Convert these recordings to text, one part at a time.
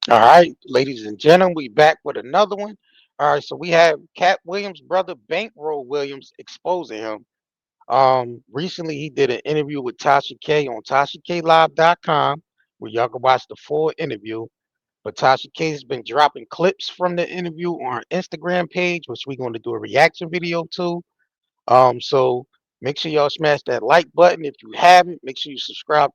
All right, ladies and gentlemen, we back with another one. All right, so we have Katt Williams' brother Bankroll Williams exposing him. Recently he did an interview with Tasha K on TashaKLive.com, where y'all can watch the full interview. But Tasha K has been dropping clips from the interview on her Instagram page, which we're going to do a reaction video to. So make sure y'all smash that like button if you haven't. Make sure you subscribe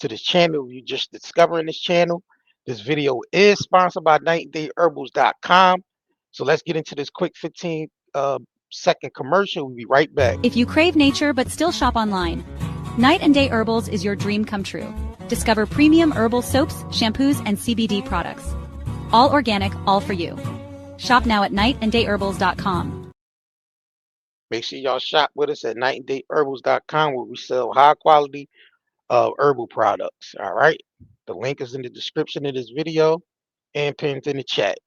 to this channel if you're just discovering this channel. This video is sponsored by 90dayherbals.com. So let's get into this quick 15 second commercial. We'll be right back. If you crave nature but still shop online, Night and Day Herbals is your dream come true. Discover premium herbal soaps, shampoos, and CBD products. All organic, all for you. Shop now at nightandayherbals.com. Make sure y'all shop with us at 90dayherbals.com, where we sell high quality herbal products. All right. The link is in the description of this video and pinned in the chat.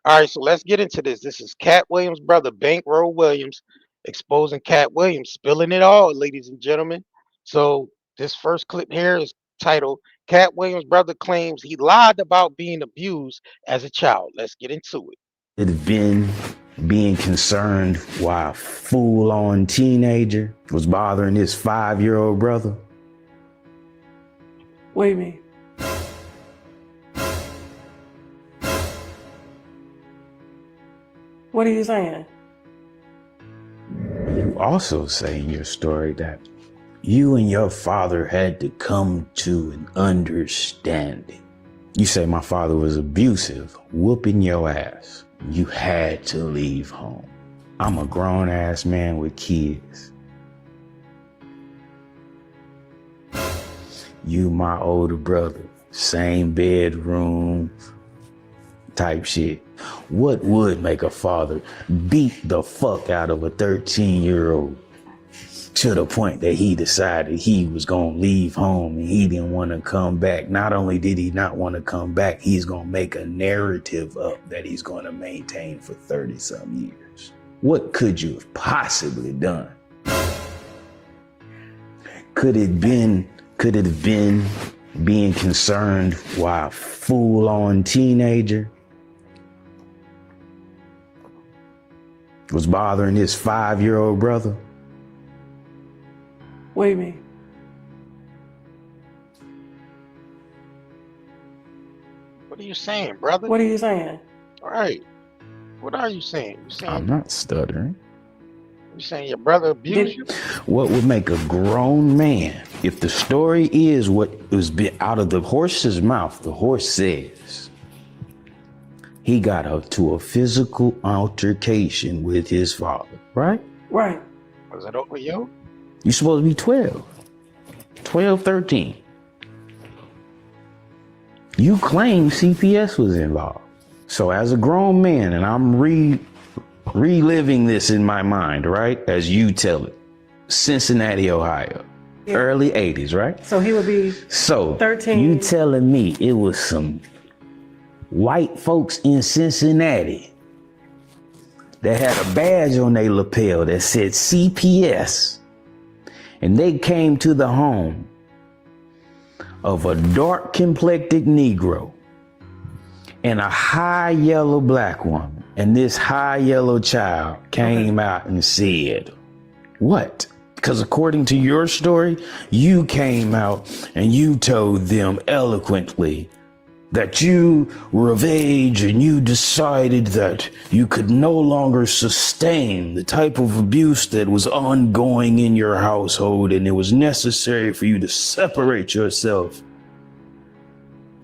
All right, so let's get into this. This is Katt Williams' brother, Bankroll Williams, exposing Katt Williams, spilling it all, ladies and gentlemen. So this first clip here is titled Katt Williams' brother claims he lied about being abused as a child. Let's get into it. It had been being concerned why a full-on teenager was bothering his 5-year-old brother. What do you mean? What are you saying? You also say in your story that you and your father had to come to an understanding. You say my father was abusive, whooping your ass. You had to leave home. I'm a grown-ass man with kids. You my older brother, same bedroom type shit. What would make a father beat the fuck out of a 13-year-old to the point that he decided he was gonna leave home and he didn't want to come back? Not only did he not want to come back, he's gonna make a narrative up that he's gonna maintain for 30-some years. What could you have possibly done? Could it have been being concerned why a full-on teenager was bothering his 5-year-old brother? What do you mean? What are you saying, brother? What are you saying? All right. What are you saying? I'm not stuttering. You saying your brother abused you? What would make a grown man, if the story is what was out of the horse's mouth, the horse says, he got up to a physical altercation with his father, right? Right. Was it over you? You're supposed to be 12, 13. You claim CPS was involved. So as a grown man, and I'm reliving this in my mind, right? As you tell it. Cincinnati, Ohio. Yeah. Early 80s, right? So he would be 13. You telling me it was some white folks in Cincinnati that had a badge on their lapel that said CPS, and they came to the home of a dark complected Negro and a high yellow black woman, and this high yellow child came out and said, what? Because according to your story, you came out and you told them eloquently that you were of age and you decided that you could no longer sustain the type of abuse that was ongoing in your household, and it was necessary for you to separate yourself,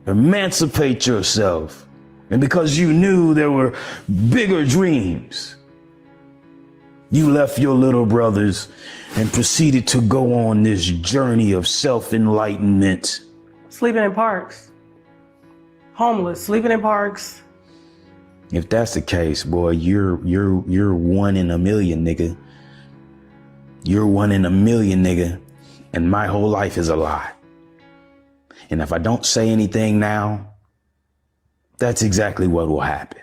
emancipate yourself. And because you knew there were bigger dreams, you left your little brothers and proceeded to go on this journey of self-enlightenment. Sleeping in parks. Homeless, sleeping in parks. If that's the case, boy, you're 1 in a million, nigga. You're 1 in a million, nigga. And my whole life is a lie. And if I don't say anything now, that's exactly what will happen.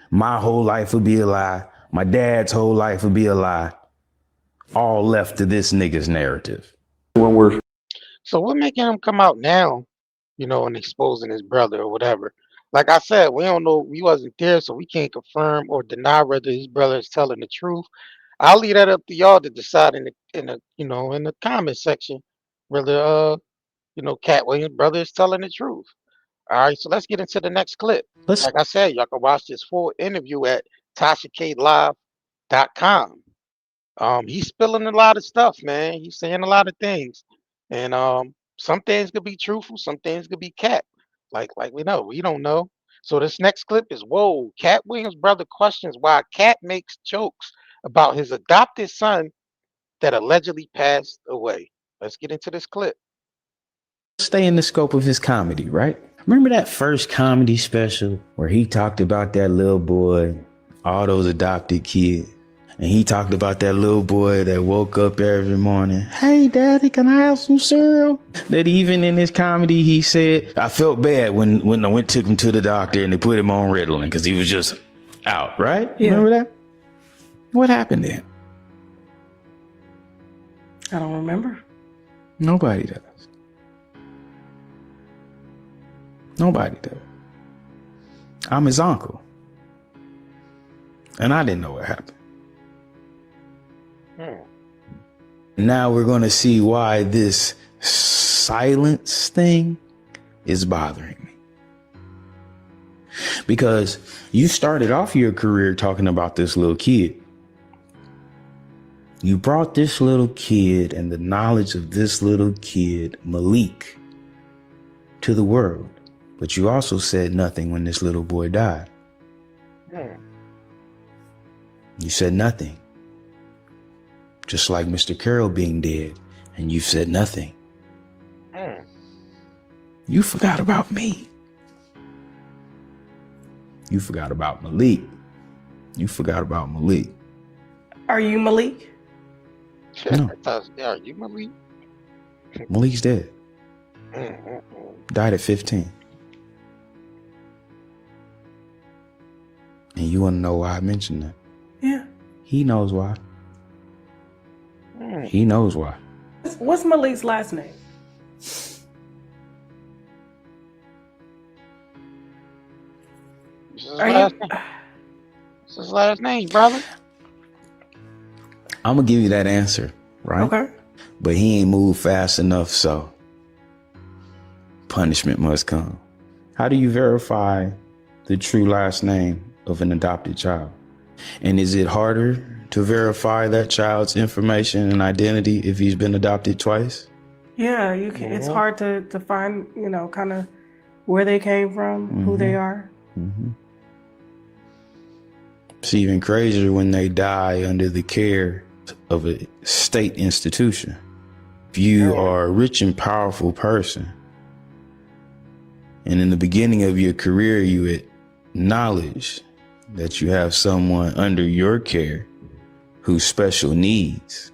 My whole life will be a lie. My dad's whole life will be a lie. All left to this nigga's narrative. So what making him come out now, and exposing his brother or whatever? Like I said, we don't know. We wasn't there, so we can't confirm or deny whether his brother is telling the truth. I'll leave that up to y'all to decide in the comment section whether Katt Williams' brother is telling the truth. All right, so let's get into the next clip. Let's Like I said, y'all can watch this full interview at TashaKLive.com. He's spilling a lot of stuff, man. He's saying a lot of things, and some things could be truthful, some things could be cat. Like we don't know. So this next clip is whoa. Katt Williams' brother questions why Katt makes jokes about his adopted son that allegedly passed away. Let's get into this clip. stay in the scope of his comedy, right? Remember that first comedy special where he talked about that little boy, all those adopted kids? And he talked about that little boy that woke up every morning. Hey, daddy, can I have some cereal? That even in his comedy, he said, I felt bad when I took him to the doctor and they put him on Ritalin because he was just out, right? Yeah. Remember that? What happened then? I don't remember. Nobody does. Nobody does. I'm his uncle. And I didn't know what happened. Now we're going to see why this silence thing is bothering me. Because you started off your career talking about this little kid. You brought this little kid and the knowledge of this little kid, Malik, to the world. But you also said nothing when this little boy died. You said nothing. Just like Mr. Carroll being dead, and you said nothing. You forgot about me. You forgot about Malik. You forgot about Malik. Are you Malik? No. Are you Malik? Malik's dead. Died at 15. And you want to know why I mentioned that? Yeah. He knows why. He knows why. What's Malik's last name? What's his last name, brother? I'm going to give you that answer, right? Okay. But he ain't moved fast enough, so punishment must come. How do you verify the true last name of an adopted child? And is it harder to verify that child's information and identity if he's been adopted twice? Yeah, you can. It's hard to find, kind of where they came from, who they are. It's even crazier when they die under the care of a state institution. If you are a rich and powerful person, and in the beginning of your career, you acknowledge that you have someone under your care who's special needs.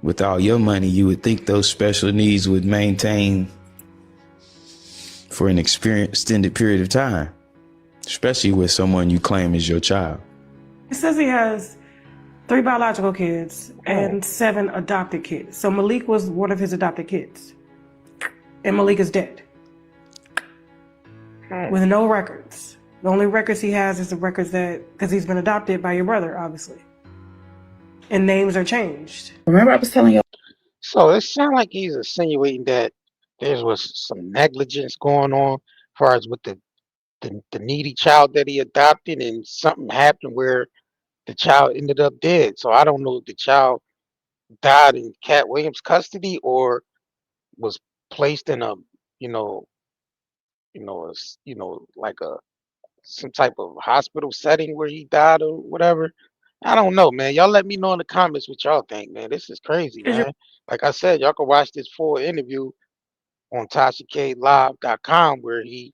With all your money, you would think those special needs would maintain for an extended period of time, especially with someone you claim is your child. It says he has 3 biological kids and 7 adopted kids. So Malik was one of his adopted kids. And Malik is dead. With no records. The only records he has is the records because he's been adopted by your brother, obviously. And names are changed. Remember I was telling you. So it sounds like he's insinuating that there was some negligence going on as far as with the needy child that he adopted, and something happened where the child ended up dead. So I don't know if the child died in Katt Williams' custody or was placed in a, like some type of hospital setting where he died or whatever. I don't know, man. Y'all let me know in the comments what y'all think, man. This is crazy, man. Like I said, y'all can watch this full interview on TashaKLive.com where he,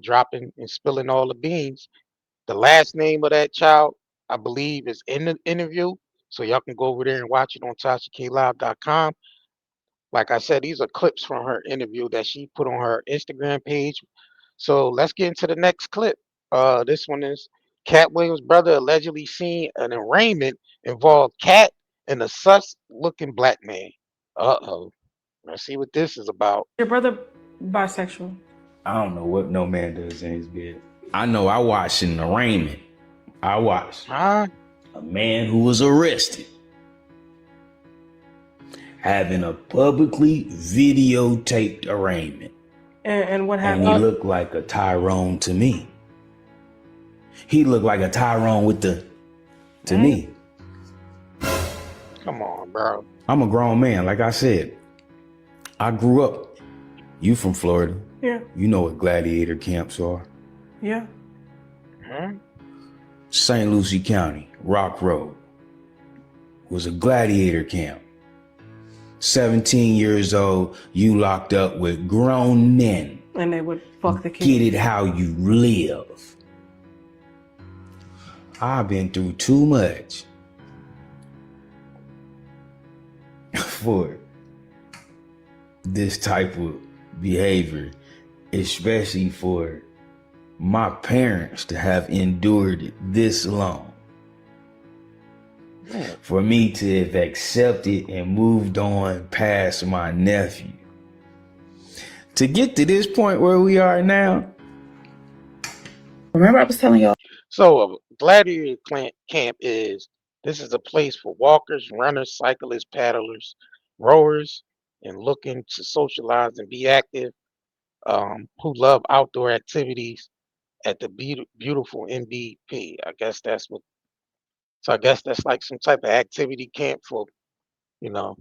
dropping and spilling all the beans. The last name of that child, I believe, is in the interview. So y'all can go over there and watch it on TashaKLive.com. Like I said, these are clips from her interview that she put on her Instagram page. So let's get into the next clip. This one is Katt Williams' brother allegedly seen an arraignment involved Katt and a sus-looking black man. Uh-oh. Let's see what this is about. Your brother bisexual. I don't know what no man does in his bed. I know I watched an arraignment. I watched Huh? a man who was arrested having a publicly videotaped arraignment. And what And happened? he looked like a Tyrone to me. He looked like a Tyrone with the, to me. Come on, bro. I'm a grown man. Like I said, I grew up. You from Florida. Yeah. You know what gladiator camps are. Yeah. Huh? St. Lucie County, Rock Road, was a gladiator camp. 17 years old, you locked up with grown men. And they would fuck the kid. Get it how you live. I've been through too much for this type of behavior, especially for my parents to have endured it this long. For me to have accepted and moved on past my nephew. To get to this point where we are now. Remember I was telling y'all. So a gladiator camp this is a place for walkers, runners, cyclists, paddlers, rowers, and looking to socialize and be active, who love outdoor activities at the beautiful MVP. I guess that's what. So I guess that's like some type of activity camp for, you know,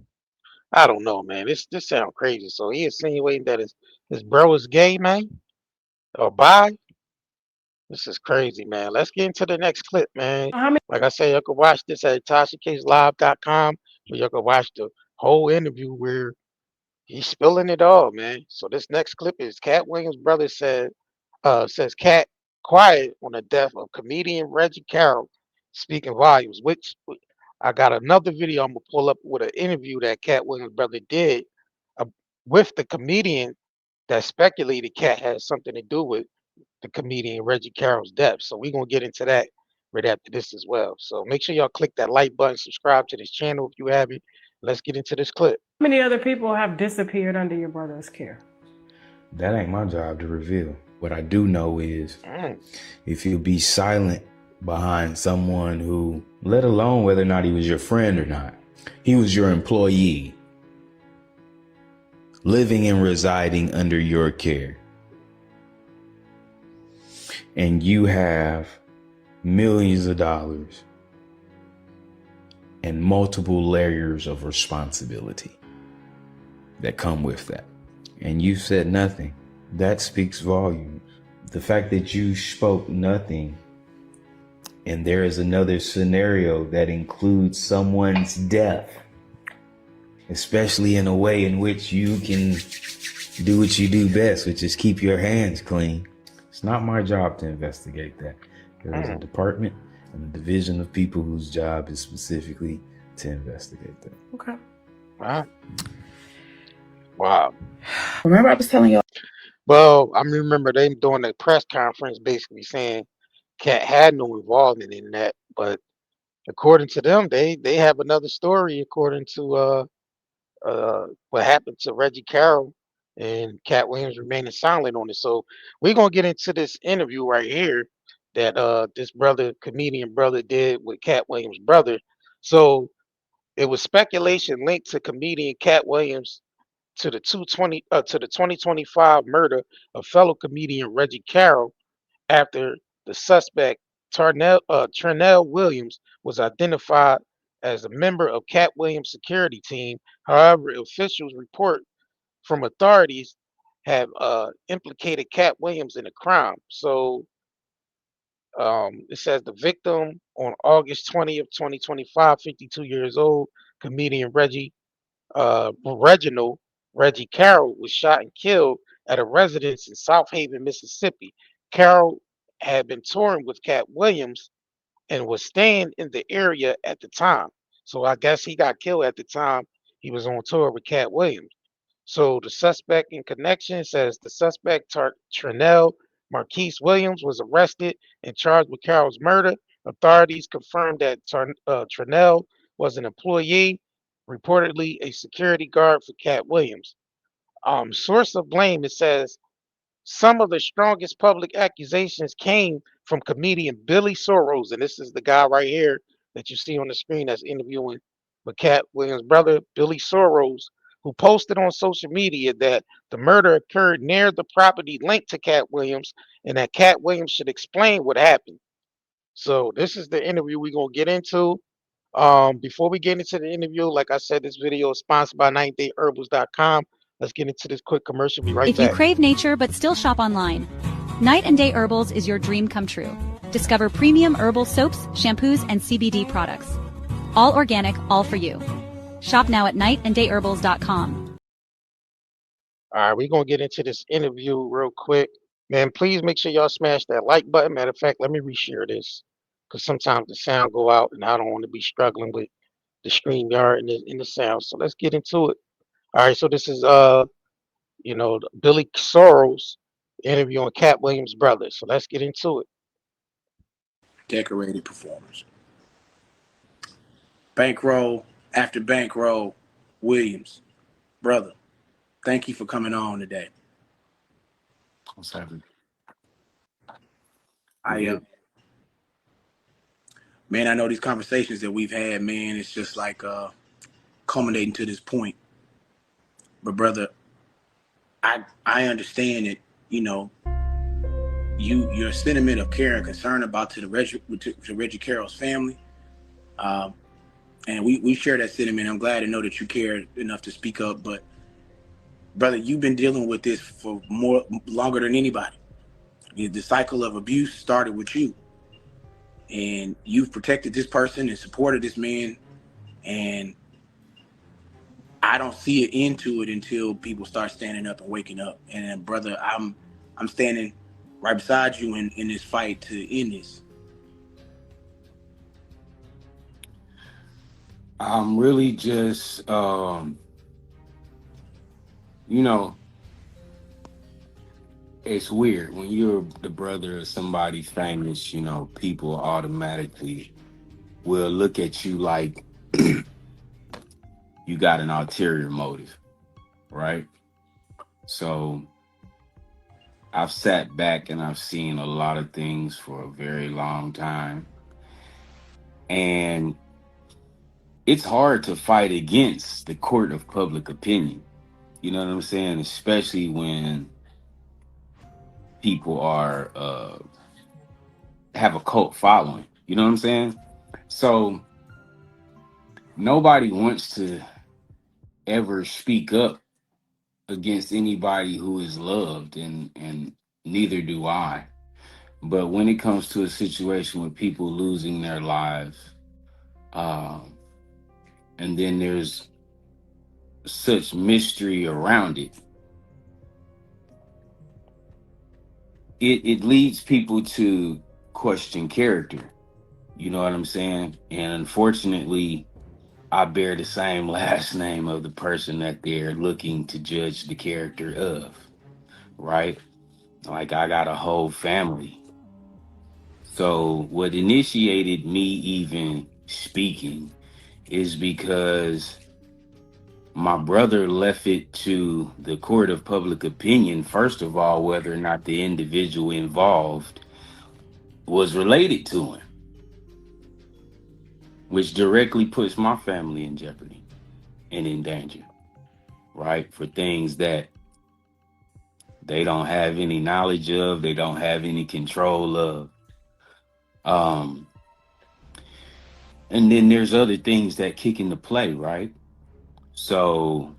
I don't know, man. This sounds crazy. So he insinuating that his bro is gay, man, or bi. This is crazy, man. Let's get into the next clip, man. How many? Like I say, you can watch this at TashaKsLive.com, where you can watch the whole interview where he's spilling it all, man. So this next clip is Katt Williams' brother says Katt quiet on the death of comedian Reggie Carroll, speaking volumes. Which I got another video I'm gonna pull up with an interview that Katt Williams' brother did uh, with the comedian that speculated Katt had something to do with the comedian Reggie Carroll's death. So we're gonna get into that right after this as well. So make sure y'all click that like button, subscribe to this channel if you haven't. Let's get into this clip. How many other people have disappeared under your brother's care? That ain't my job to reveal. What I do know is if you be silent behind someone who, let alone whether or not he was your friend or not, he was your employee, living and residing under your care. And you have millions of dollars and multiple layers of responsibility that come with that. And you said nothing. That speaks volumes. The fact that you spoke nothing, and there is another scenario that includes someone's death, especially in a way in which you can do what you do best, which is keep your hands clean. It's not my job to investigate that. There is a department and a division of people whose job is specifically to investigate that. Okay. Wow. Remember I was telling y'all. Well, I remember them doing a press conference basically saying Katt had no involvement in that, but according to them, they have another story according to what happened to Reggie Carroll, and Katt Williams remaining silent on it. So we're gonna get into this interview right here that this comedian brother did with Katt Williams' brother. So it was speculation linked to comedian Katt Williams to the 2025 murder of fellow comedian Reggie Carroll after the suspect Turnell Williams was identified as a member of Katt Williams' security team. However, officials report from authorities have implicated Katt Williams in a crime. So it says the victim on August 20th, 2025, 52 years old, comedian Reginald Reggie Carroll was shot and killed at a residence in South Haven, Mississippi. Carroll had been touring with Katt Williams and was staying in the area at the time. So I guess he got killed at the time he was on tour with Katt Williams. So the suspect in connection says the suspect, Trinell Marquise Williams, was arrested and charged with Carroll's murder. Authorities confirmed that Trinell was an employee reportedly a security guard for Katt Williams. Source of blame, it says some of the strongest public accusations came from comedian Billy Sorrells, and this is the guy right here that you see on the screen that's interviewing with Katt Williams' brother, Billy Sorrells, who posted on social media that the murder occurred near the property linked to Katt Williams and that Katt Williams should explain what happened. So this is the interview we're gonna get into. Before we get into the interview, like I said, this video is sponsored by 90dayherbals.com. Let's get into this quick commercial. Be right If you back. crave nature but still shop online, Night and Day Herbals is your dream come true. Discover premium herbal soaps, shampoos, and CBD products. All organic, all for you. Shop now at nightandayherbals.com. All right, we're gonna get into this interview real quick. Man, please make sure y'all smash that like button. Matter of fact, let me reshare this because sometimes the sound go out and I don't want to be struggling with the stream yard and the sound. So let's get into it. All right, so this is Billy Sorrells interviewing Katt Williams' brother. So let's get into it. Decorated performers. Bankroll after Bankroll Williams, brother, thank you for coming on today. What's happening? Man, I know these conversations that we've had, man, it's just like culminating to this point. But brother, I understand that, your sentiment of care and concern about to Reggie Carroll's family. And we share that sentiment. I'm glad to know that you care enough to speak up. But brother, you've been dealing with this for longer than anybody. The cycle of abuse started with you, and you've protected this person and supported this man. And I don't see an end to it until people start standing up and waking up. And brother, I'm standing right beside you in this fight to end this. I'm really just, it's weird when you're the brother of somebody famous, people automatically will look at you like you got an ulterior motive, right? So I've sat back and I've seen a lot of things for a very long time. And it's hard to fight against the court of public opinion. You know what I'm saying? Especially when people are have a cult following. You know what I'm saying? So nobody wants to ever speak up against anybody who is loved, and neither do I. But when it comes to a situation with people losing their lives, and then there's such mystery around it, it leads people to question character. You know what I'm saying? And unfortunately, I bear the same last name of the person that they're looking to judge the character of, right? Like, I got a whole family. So what initiated me even speaking is because my brother left it to the court of public opinion, first of all, whether or not the individual involved was related to him, which directly puts my family in jeopardy and in danger, right? For things that they don't have any knowledge of, they don't have any control of. And then there's other things that kick into play, right? So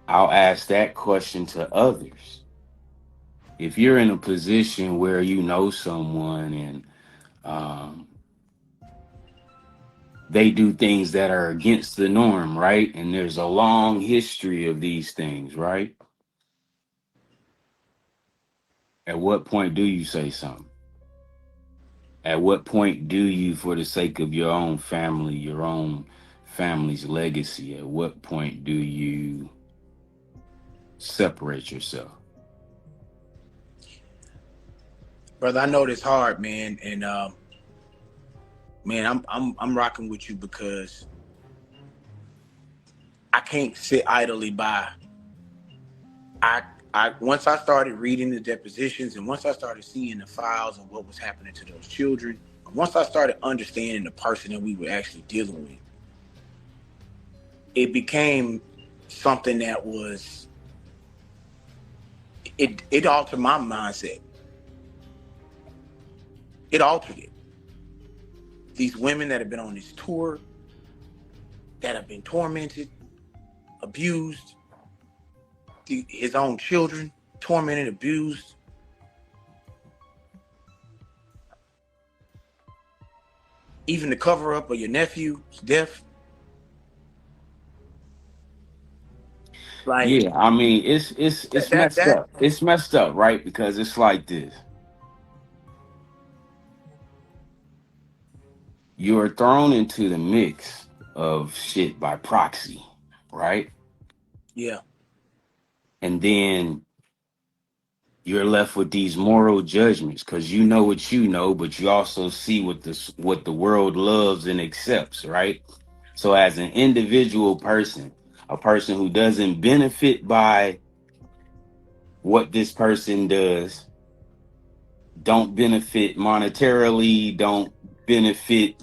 I'll ask that question to others. If you're in a position where you know someone and they do things that are against the norm, right? And there's a long history of these things, right? At what point do you say something? At what point do you, for the sake of your own family, your own family's legacy, at what point do you separate yourself? Brother, I know this hard, man, and man, I'm rocking with you because can't sit idly by. I once I started reading the depositions, and once I started seeing the files and what was happening to those children, once I started understanding the person that we were actually dealing with, it became something that was, it altered my mindset. It altered it. These women that have been on this tour, that have been tormented, abused, his own children, tormented, abused. Even the cover up of your nephew's death. Like, Yeah, I mean, it's messed that up. It's messed up, right? Because it's like this. You're thrown into the mix of shit by proxy, right? yeah. And then you're left with these moral judgments because you know what you know, but you also see what the world loves and accepts, right? So as an individual person, a person who doesn't benefit by what this person does, don't benefit monetarily, don't benefit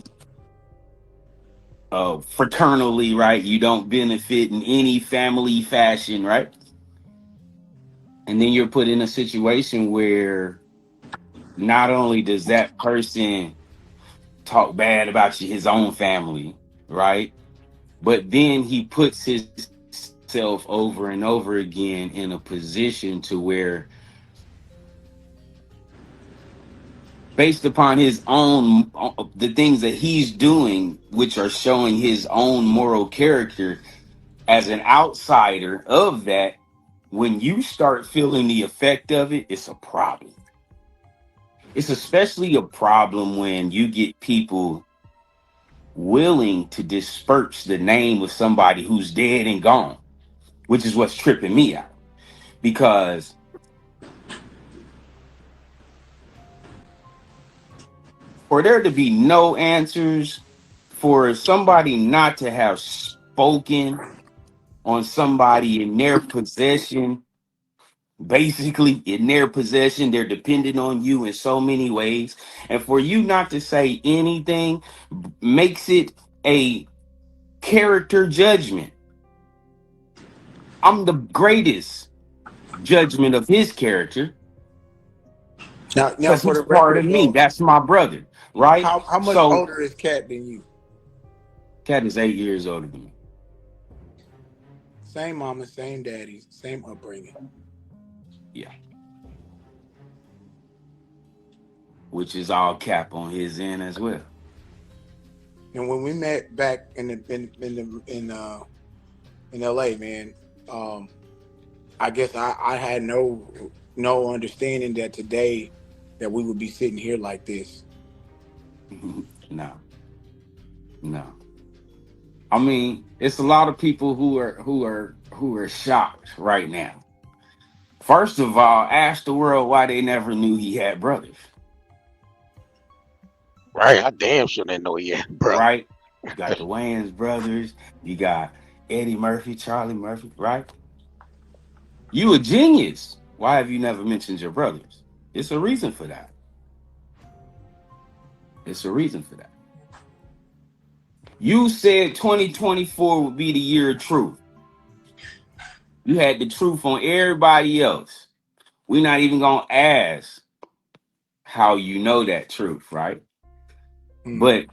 fraternally, right? You don't benefit in any family fashion, right? And then you're put in a situation where not only does that person talk bad about his own family, right? But then he puts himself over and over again in a position to where, based upon his own, the things that he's doing, which are showing his own moral character, as an outsider of that, when you start feeling the effect of it, it's a problem. It's especially a problem when you get people willing to disperse the name of somebody who's dead and gone, which is what's tripping me out. Because for there to be no answers, for somebody not to have spoken on somebody in their possession, basically in their possession, they're dependent on you in so many ways, and for you not to say anything makes it a character judgment. I'm the greatest judgment of his character Now because for he's the part of record, me. bro, That's my brother, right? how much So older is Katt than you? Katt is 8 years older than me. Same mama, same daddy, same upbringing. Yeah. Which is all Cap on his end as well. And when we met back in LA, man, I guess I had no understanding that today that we would be sitting here like this. No. I mean, it's a lot of people who are shocked right now. First of all, ask the world why they never knew he had brothers. Right, I damn sure didn't know he had a brother. Right? You got the Wayans brothers, you got Eddie Murphy, Charlie Murphy, right? You a genius. Why have you never mentioned your brothers? It's a reason for that. It's a reason for that. You said 2024 would be the year of truth. You had the truth on everybody else. We're not even going to ask how you know that truth, right? But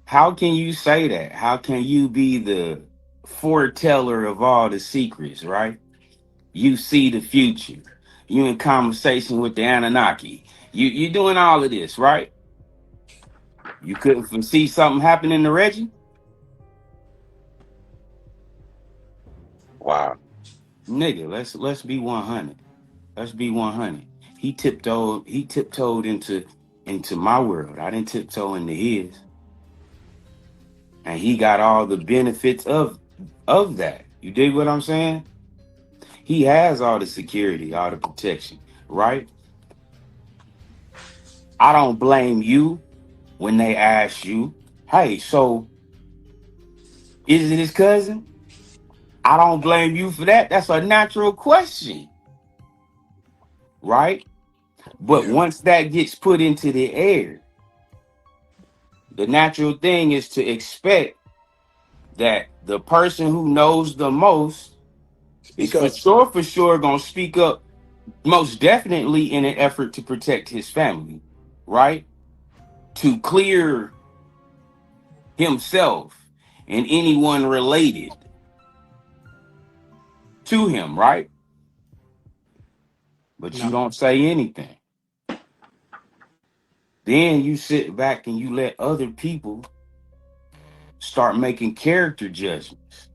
how can you say that? How can you be the foreteller of all the secrets, right? You see the future. You in conversation with the Anunnaki. You doing all of this, right? You couldn't foresee something happening to Reggie? Wow. Nigga, let's be 100. Let's be 100. He tiptoed into my world. I didn't tiptoe into his. And he got all the benefits of that. You dig what I'm saying? He has all the security, all the protection, right? I don't blame you when they ask you, hey, so is it his cousin? I don't blame you for that. That's a natural question, right? But Yeah. once that gets put into the air, the natural thing is to expect that the person who knows the most is Speak up. for sure gonna speak up, most definitely in an effort to protect his family, right? To clear himself and anyone related to him, right? But you No. don't say anything. Then you sit back and you let other people start making character judgments.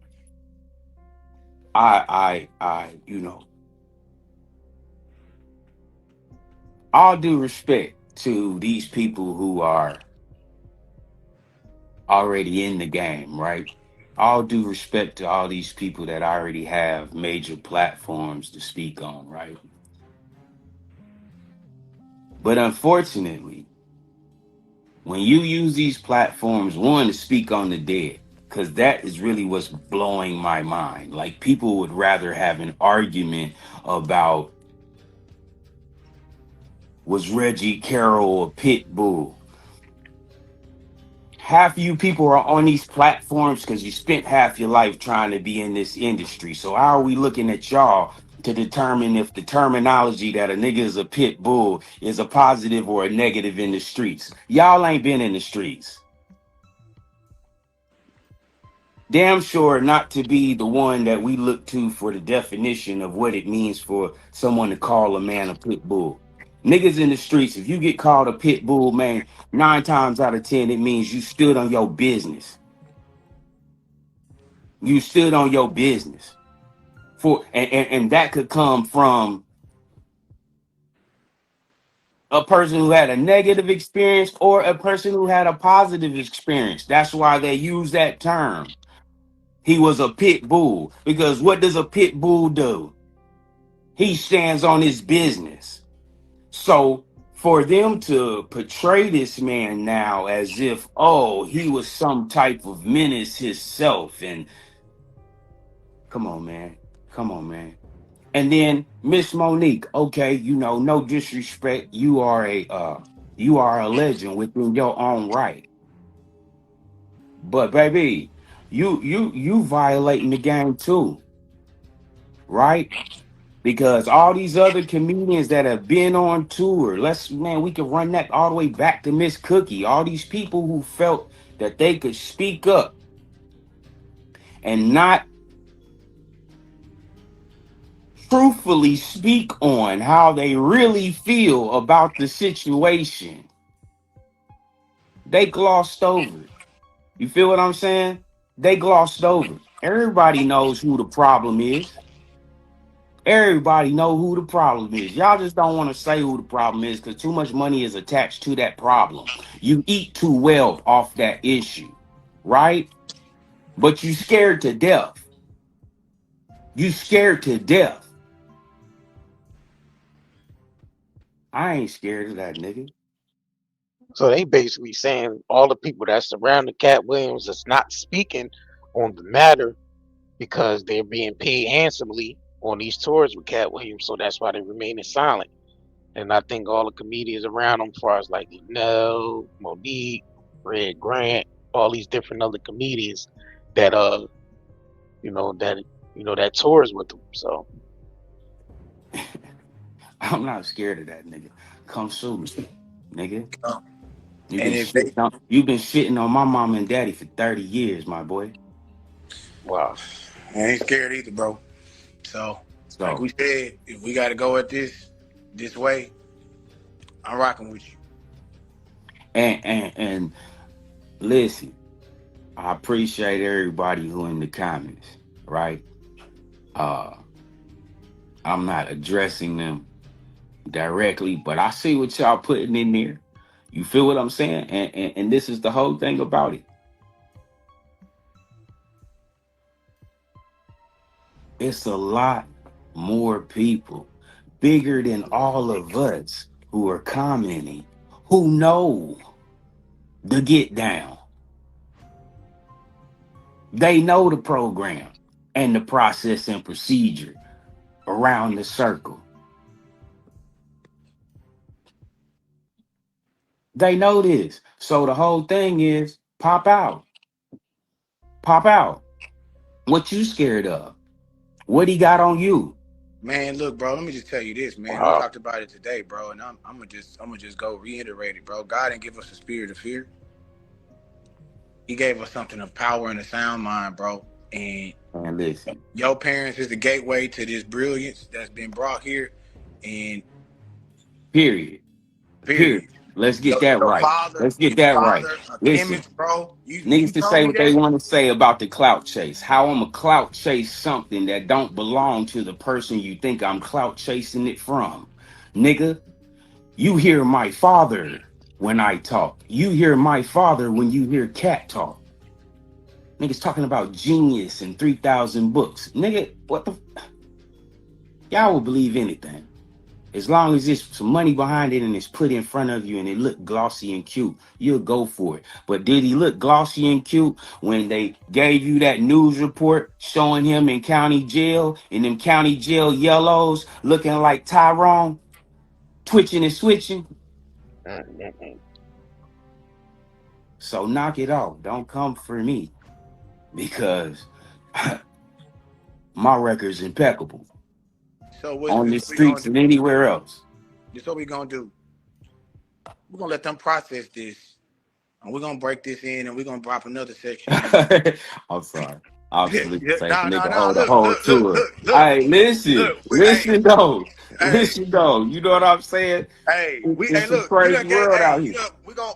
You know, all due respect to these people who are already in the game, right? All due respect to all these people that already have major platforms to speak on, right? But unfortunately, when you use these platforms, one, to speak on the dead, because that is really what's blowing my mind. Like, people would rather have an argument about, was Reggie Carroll a pit bull? Half of you people are on these platforms because you spent half your life trying to be in this industry. So how are we looking at y'all to determine if the terminology that a nigga is a pit bull is a positive or a negative in the streets? Y'all ain't been in the streets. Damn sure not to be the one that we look to for the definition of what it means for someone to call a man a pit bull. Niggas in the streets, if you get called a pit bull, man, 9 times out of 10, it means you stood on your business. You stood on your business. And that could come from a person who had a negative experience or a person who had a positive experience. That's why they use that term. He was a pit bull. Because what does a pit bull do? He stands on his business. So for them to portray this man now as if, oh, he was some type of menace himself, and come on, man. Come on, man. And then Miss Monique, okay, you know, no disrespect, you are a legend within your own right. But baby, you violating the game too, right? Because all these other comedians that have been on tour, we can run that all the way back to Miss Cookie. All these people who felt that they could speak up and not truthfully speak on how they really feel about the situation, they glossed over it. You feel what I'm saying? They glossed over it. Everybody knows who the problem is. Everybody know who the problem is. Y'all just don't want to say who the problem is because too much money is attached to that problem. You eat too well off that issue, right? But you scared to death. You scared to death. I ain't scared of that nigga. So they basically saying all the people that surround the Katt Williams is not speaking on the matter because they're being paid handsomely on these tours with Katt Williams. So that's why they're remaining silent. And I think all the comedians around them, as far as like No, Monique, Red Grant, all these different other comedians that you know that that tours with them. So I'm not scared of that nigga. Come sue me, nigga. No. You've And been if they, shitting on my mom and daddy for 30 years, my boy. wow. I ain't scared either, bro. So, like So, we said, if we got to go at this way, I'm rocking with you. and listen, I appreciate everybody who in the comments, right? Uh, I'm not addressing them directly, but I see what y'all putting in there. You feel what I'm saying? And this is the whole thing about it. It's a lot more people bigger than all of us who are commenting who know the get down. They know the program. and the process and procedure around the circle. They know this. So the whole thing is pop out. Pop out. What you scared of? What he got on you? Man, look, bro, let me just tell you this, man. We Wow. talked about it today, bro, and I'm gonna just go reiterate it, bro. God didn't give us a spirit of fear. He gave us something of power and a sound mind, bro. And And listen, your parents is the gateway to this brilliance that's been brought here. And period. Period. period. Let's get that Your right. father, Let's get that right. a Listen, chemist, bro. You niggas to told say me what they that. want to say about the clout chase. How I'm a clout chase something that don't belong to the person you think I'm clout chasing it from. Nigga, you hear my father when I talk. You hear my father when you hear Katt talk. Niggas talking about genius and 3,000 books. Nigga, what the? Y'all will believe anything. As long as there's some money behind it and it's put in front of you and it look glossy and cute, you'll go for it. But did he look glossy and cute when they gave you that news report showing him in county jail, in them county jail yellows, looking like Tyrone, twitching and switching? So knock it off. Don't come for me because my record's impeccable So on this the what we gonna streets do? and anywhere else. This what we gonna do. We're gonna let them process this. And we're gonna break this in and we're gonna drop another section in there. I'm sorry. I'm Yeah, sleep yeah. say No, no, nigga no. hold the Look, whole look, look, tour. look, look, Hey, listen, look. listen though. Hey, Listen though. You know what I'm saying? hey, hey, It's a look, you crazy done gave, world hey, out you here. know, we gonna,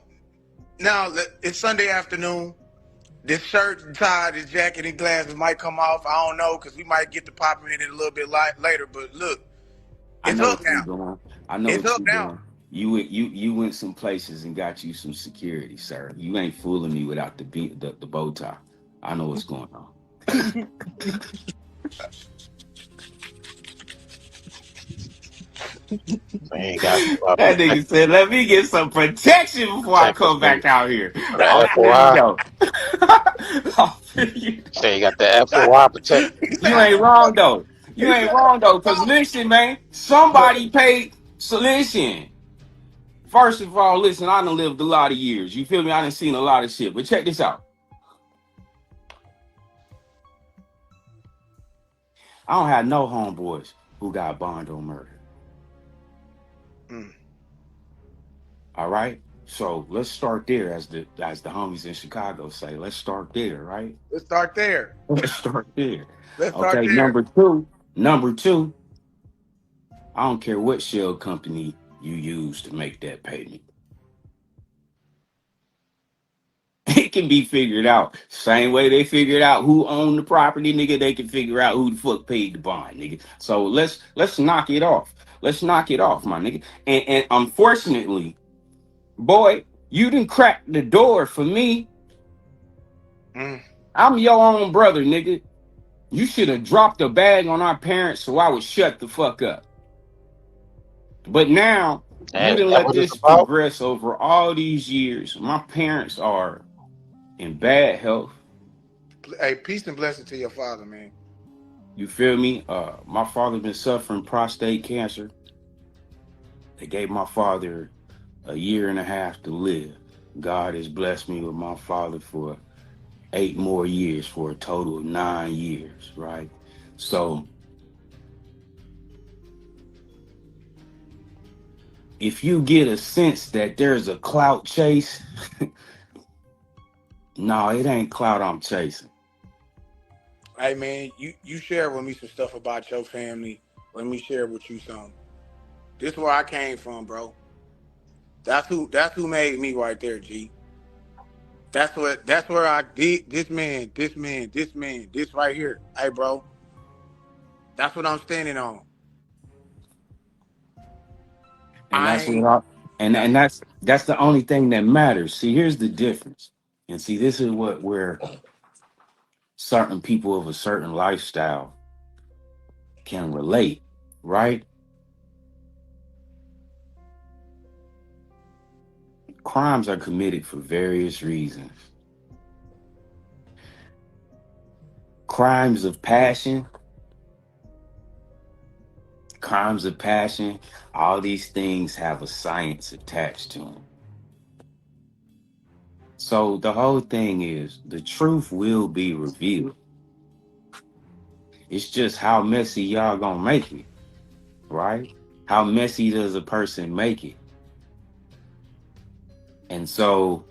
now, it's Sunday afternoon. This shirt and tie, this jacket and glasses might come off. I don't know, because we might get to popping in it a little bit later. But look, I it's know up what you're now. doing. I know It's what up you're now. doing. You went some places and got you some security, sir. You ain't fooling me without the bow tie. I know what's going on. Man, got That nigga said, let me get some protection before I protect us come back out here. for I the feel you FOI. though. I feel you. Say you got the FOI protect. He You said, ain't wrong though. You he ain't said, wrong though. Cause listen, man, somebody paid. So listen. First of all, listen, I done lived a lot of years. You feel me? I done seen a lot of shit. But check this out. I don't have no homeboys who got bond on murder. Mm. All right. So let's start there, as the homies in Chicago say. Let's start there, right? Let's start there. Let's start there. Let's start Okay. there. Number two. I don't care what shell company you use to make that payment. It can be figured out. Same way they figured out who owned the property, nigga, they can figure out who the fuck paid the bond, nigga. So let's knock it off. Let's knock it off, my nigga. And unfortunately, boy, you didn't crack the door for me. Mm. I'm your own brother, nigga. You should have dropped a bag on our parents so I would shut the fuck up. But now you Hey, didn't that let what it's this about? progress over all these years. My parents are in bad health. Hey, peace and blessing to your father, man. You feel me? My father been suffering prostate cancer. They gave my father a year and a half to live. God has blessed me with my father for 8 more years, for a total of 9 years, right? So if you get a sense that there's a clout chase, no, it ain't clout I'm chasing. Hey, man, you share with me some stuff about your family. Let me share with you some. This is where I came from, bro. That's who made me right there, G. That's where I did this right here. Hey, bro. That's what I'm standing on. And I that's what ain't I, that's and that's the only thing that matters. See, here's the difference. And see, this is where certain people of a certain lifestyle can relate, right? Crimes are committed for various reasons. crimes of passion, all these things have a science attached to them. So the whole thing is the truth will be revealed. It's just how messy y'all gonna make it, right? How messy does a person make it? And so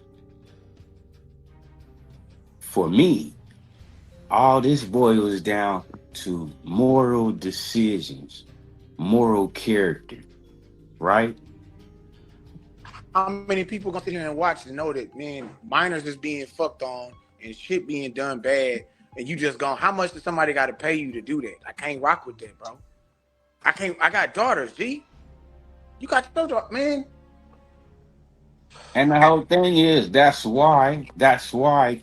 for me, all this boils down to moral decisions, moral character, right? How many people gonna sit here and watch and know that, man, minors is being fucked on and shit being done bad, and you just gone, how much does somebody got to pay you to do that? I can't rock with that, bro. I got daughters, G. You got your daughter, man. And the whole thing is, that's why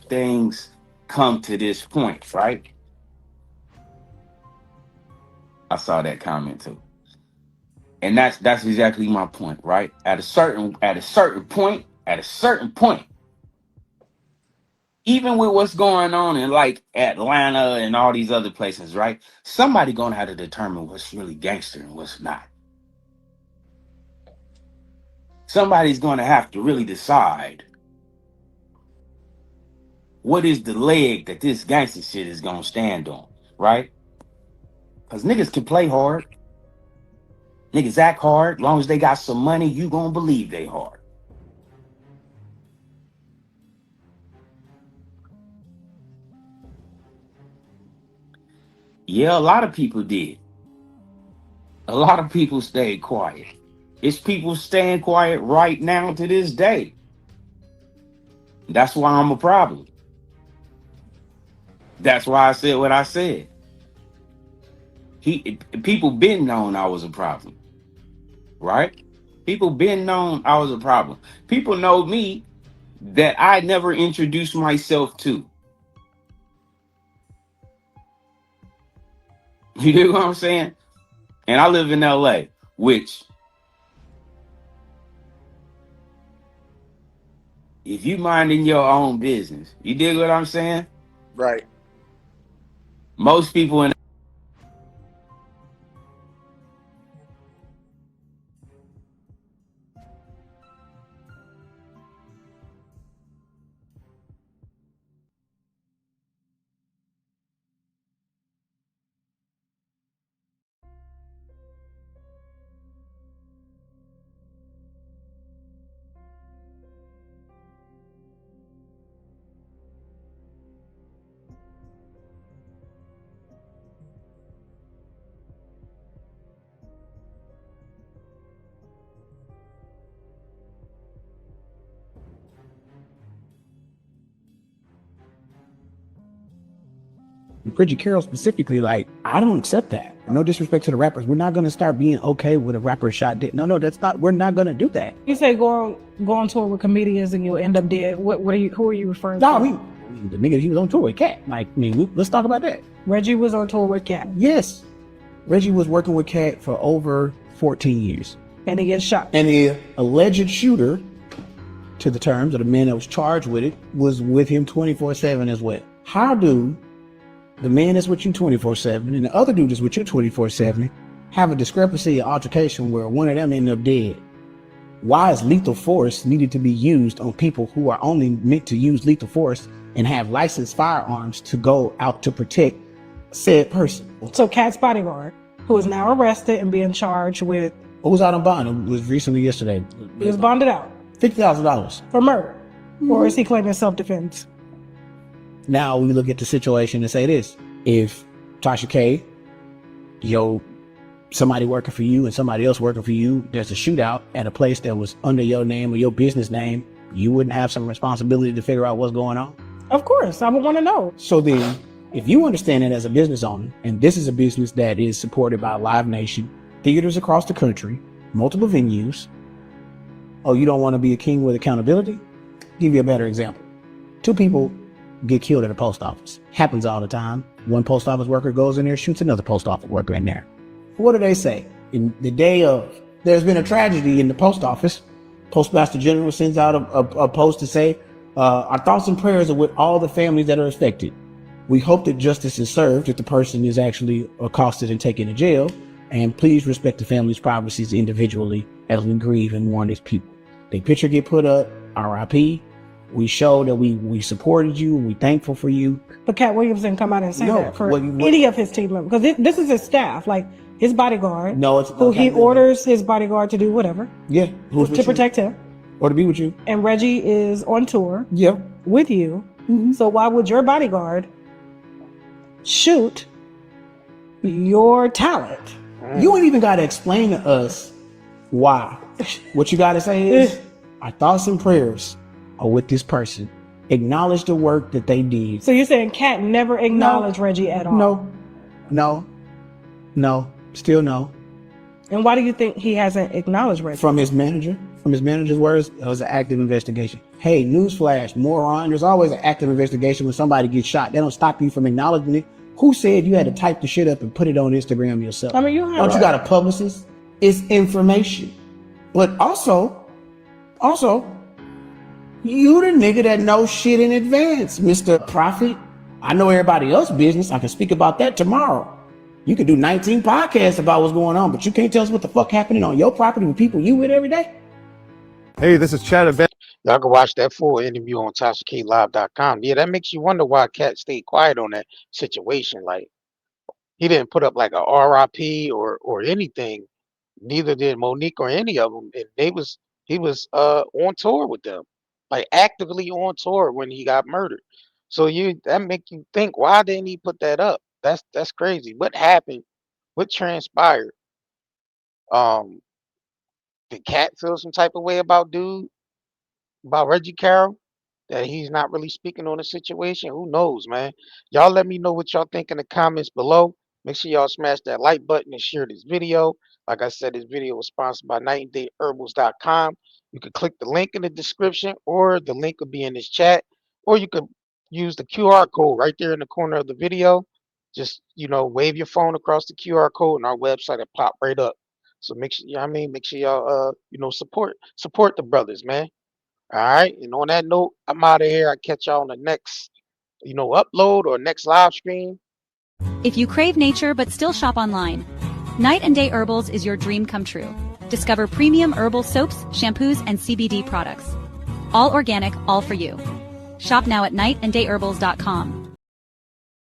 things come to this point, right? I saw that comment too. And that's exactly my point, right? At a certain point, even with what's going on in like Atlanta and all these other places, right? Somebody gonna have to determine what's really gangster and what's not. Somebody's gonna have to really decide what is the leg that this gangster shit is gonna stand on, right? Because niggas can play hard. Niggas act hard. Long as they got some money, you gonna believe they hard. Yeah, a lot of people did. A lot of people stayed quiet. It's people staying quiet right now to this day. That's why I'm a problem. That's why I said what I said. People been known I was a problem, right? People been known I was a problem. People know me that I never introduced myself to. You know what I'm saying? And I live in LA, which, if you minding your own business, you dig what I'm saying? Right. Most people in Reggie Carroll specifically, like, I don't accept that. No disrespect to the rappers. We're not going to start being okay with a rapper shot dead. No, that's not, we're not going to do that. You say go on tour with comedians and you'll end up dead. Who are you referring No, to? the nigga, he was on tour with Katt. Like, I mean, let's talk about that. Reggie was on tour with Katt. Yes. Reggie was working with Katt for over 14 years. And he gets shot. And the alleged shooter, to the terms of the man that was charged with it, was with him 24/7 as well. How do the man that's with you 24/7 and the other dude that's with you 24/7 have a discrepancy or altercation where one of them ended up dead? Why is lethal force needed to be used on people who are only meant to use lethal force and have licensed firearms to go out to protect said person? So Katt's bodyguard, who is now arrested and being charged with... Who was out on bond? It was recently yesterday. He was bonded out. $50,000. For murder. Or is he claiming self-defense? Now we look at the situation and say this: if Tasha K, somebody working for you and somebody else working for you, there's a shootout at a place that was under your name or your business name, you wouldn't have some responsibility to figure out what's going on? Of course, I would want to know. So then, if you understand it as a business owner, and this is a business that is supported by Live Nation, theaters across the country, multiple venues, oh, you don't want to be a king with accountability? Give you a better example. Two people get killed at a post office. Happens all the time. One post office worker goes in there, shoots another post office worker in there. What do they say? In the day of, there's been a tragedy in the post office, Postmaster General sends out a post to say, our thoughts and prayers are with all the families that are affected. We hope that justice is served if the person is actually accosted and taken to jail. And please respect the family's privacies individually as we grieve and mourn these people. Their picture get put up, RIP. We show that we supported you and we thankful for you. But Katt Williams didn't come out and say No, that for what- any of his team members. Because this is his staff, like his bodyguard. No, it's who he okay. orders his bodyguard to do whatever Yeah. Who's with to you? protect him. Or to be with you. And Reggie is on tour Yeah. with you. Mhm. So why would your bodyguard shoot your talent? You ain't even got to explain to us why. What you got to say is, our thoughts and prayers are with this person. Acknowledge the work that they did. So you're saying Katt never acknowledged Reggie at all? No, still no. And why do you think he hasn't acknowledged Reggie? From his manager's words, it was an active investigation. Hey, newsflash, moron, there's always an active investigation when somebody gets shot. They don't stop you from acknowledging it. Who said you had to type the shit up and put it on Instagram yourself? I mean, you have Don't you got a publicist? It's information. But also, you the nigga that knows shit in advance, Mr. Prophet. I know everybody else's business. I can speak about that tomorrow. You can do 19 podcasts about what's going on, but you can't tell us what the fuck happening on your property with people you with every day. Hey, this is Chad Event. Y'all can watch that full interview on TashaKLive.com. Yeah, that makes you wonder why Katt stayed quiet on that situation. Like, he didn't put up like a RIP or anything. Neither did Monique or any of them. And he was on tour with them, like actively on tour when he got murdered. So that make you think, why didn't he put that up? That's crazy. What happened? What transpired? Did Katt feel some type of way about Reggie Carroll, that he's not really speaking on the situation? Who knows, man? Y'all let me know what y'all think in the comments below. Make sure y'all smash that like button and share this video. Like I said, this video was sponsored by nightandayherbals.com. You can click the link in the description, or the link will be in this chat, or you could use the QR code right there in the corner of the video. Just, wave your phone across the QR code and our website will pop right up. So make sure, make sure y'all, support the brothers, man. All right. And on that note, I'm out of here. I catch y'all on the next, upload or next live stream. If you crave nature but still shop online, Night and Day Herbals is your dream come true. Discover premium herbal soaps, shampoos, and CBD products. All organic, all for you. Shop now at nightandayherbals.com.